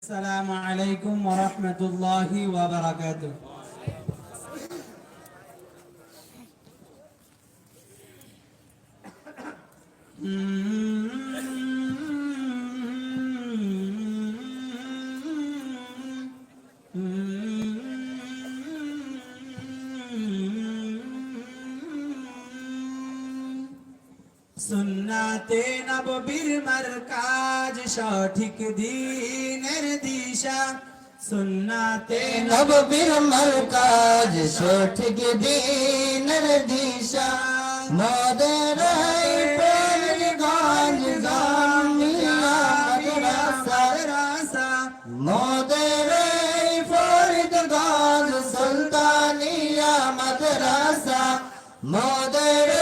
السلام عليكم ورحمة الله وبركاته. সুন্নাতে নববীর মারকাজ সঠিক দ্বীনের দিশা সুন্নাতে নববীর মারকাজ সঠিক দ্বীনের দিশা মোদের পীরগঞ্জ জামিয়া মাদ্রাসা মোদের ফরিদগঞ্জ সুলতানিয়া মাদ্রাসা মোদের